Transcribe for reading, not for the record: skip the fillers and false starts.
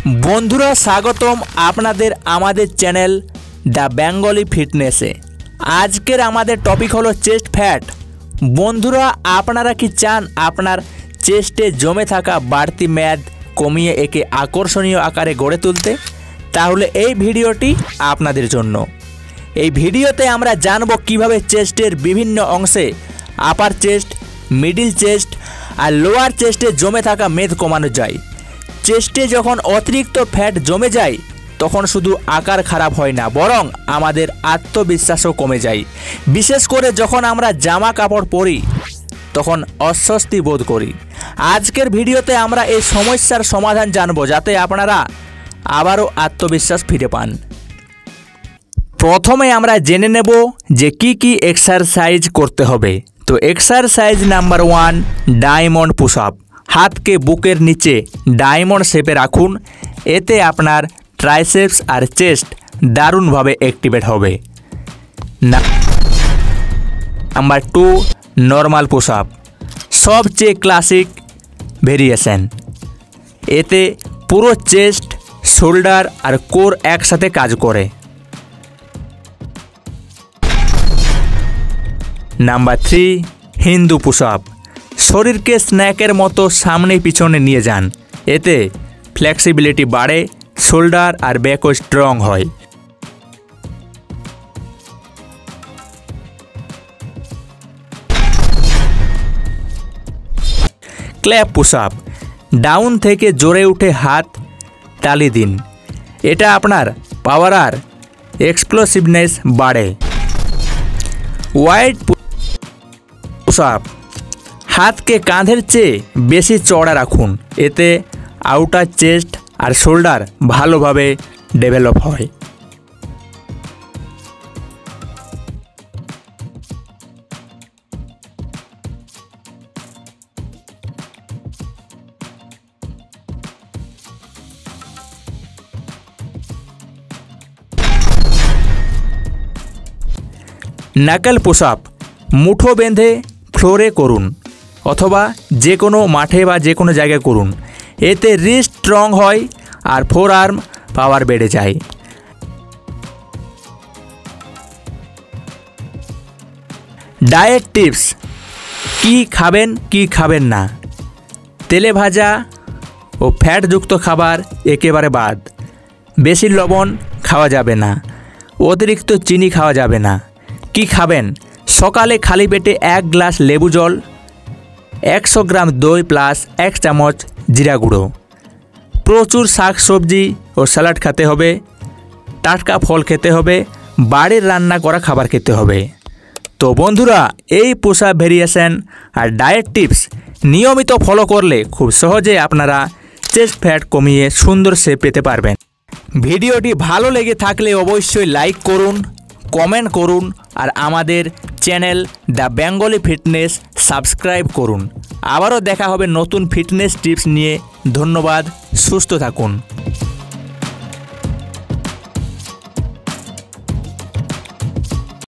বন্ধুরা স্বাগতম আপনাদের আমাদের চ্যানেল দ্য বেঙ্গলি ফিটনেসে। আজকের আমাদের টপিক হলো চেস্ট ফ্যাট। বন্ধুরা আপনারা কি চান আপনার চেস্টে জমে থাকা বাড়তি মেদ কমিয়ে একে আকর্ষণীয় আকারে গড়ে তুলতে? তাহলে এই ভিডিওটি আপনাদের জন্য। এই ভিডিওতে আমরা জানব কিভাবে চেস্টের বিভিন্ন অংশে আপার চেস্ট, মিডিল চেস্ট আর লোয়ার চেস্টে জমে থাকা মেদ কমানো যায়। চেস্টে যখন অতিরিক্ত ফ্যাট জমে যায় তখন শুধু আকার খারাপ হয় না, বরং আমাদের আত্মবিশ্বাসও কমে যায়। বিশেষ করে যখন আমরা জামা কাপড় পরি তখন অস্বস্তি বোধ করি। আজকের ভিডিওতে আমরা এই সমস্যার সমাধান জানব, যাতে আপনারা আবারও আত্মবিশ্বাস ফিরে পান। প্রথমে আমরা জেনে নেব যে কি কি এক্সারসাইজ করতে হবে। তো exercise number 1, diamond push up. হাতকে বুকের নিচে ডায়মন্ড শেপে রাখুন, এতে আপনার ট্রাইসেপস আর চেস্ট দারুণভাবে অ্যাক্টিভেট হবে। নাম্বার 2, নর্মাল পুশ আপ, সবচেয়ে ক্লাসিক ভেরিয়েশন। এতে পুরো চেস্ট, শোল্ডার আর কোর একসাথে কাজ করে। নাম্বার 3, হিন্দু পুশ আপ, শরীরকে স্ন্যাকের মতো সামনে পিছনে নিয়ে যান, এতে ফ্লেক্সিবিলিটি বাড়ে, শোল্ডার আর ব্যাকও স্ট্রং হয়। ক্ল্যাপ পুশ আপ, ডাউন থেকে জোরে উঠে হাত তালি দিন, এটা আপনার পাওয়ার আর এক্সপ্লোসিভনেস বাড়ে। ওয়াইড পুশ আপ, হাতকে কাঁধের চেয়ে বেশি চওড়া রাখুন, এতে আউটার চেস্ট আর শোল্ডার ভালোভাবে ডেভেলপ হয়। নাকল পুশ আপ, মুঠো বেঁধে ফ্লোরে করুন অথবা যে কোনো মাঠে বা যে কোনো জায়গায় করুন, এতে রিস্ট স্ট্রং হয় আর ফোর আর্ম পাওয়ার বেড়ে যায়। ডায়েট টিপস, কি খাবেন কি খাবেন না। তেলে ভাজা ও ফ্যাটযুক্ত খাবার একেবারে বাদ। বেশি লবণ খাওয়া যাবে না, অতিরিক্ত চিনি খাওয়া যাবে না। কি খাবেন? সকালে খালি পেটে 1 গ্লাস লেবু জল, 100 গ্রাম দই প্লাস 1 চামচ জিরা গুঁড়ো। প্রচুর শাক সবজি ও স্যালাড খেতে হবে, টাটকা ফল খেতে হবে, বাড়ির রান্না করা খাবার খেতে হবে। তো বন্ধুরা, এই পুশ আপ ভেরিয়েশন আর ডায়েট টিপস নিয়মিত ফলো করলে খুব সহজে আপনারা চেস্ট ফ্যাট কমিয়ে সুন্দর শেপ পেতে পারবেন। ভিডিওটি ভালো লেগে থাকলে অবশ্যই লাইক করুন, কমেন্ট করুন আর আমাদের channel the Bengali fitness subscribe করুন। আবারও দেখা হবে নতুন ফিটনেস টিপস নিয়ে। ধন্যবাদ, সুস্থ থাকুন।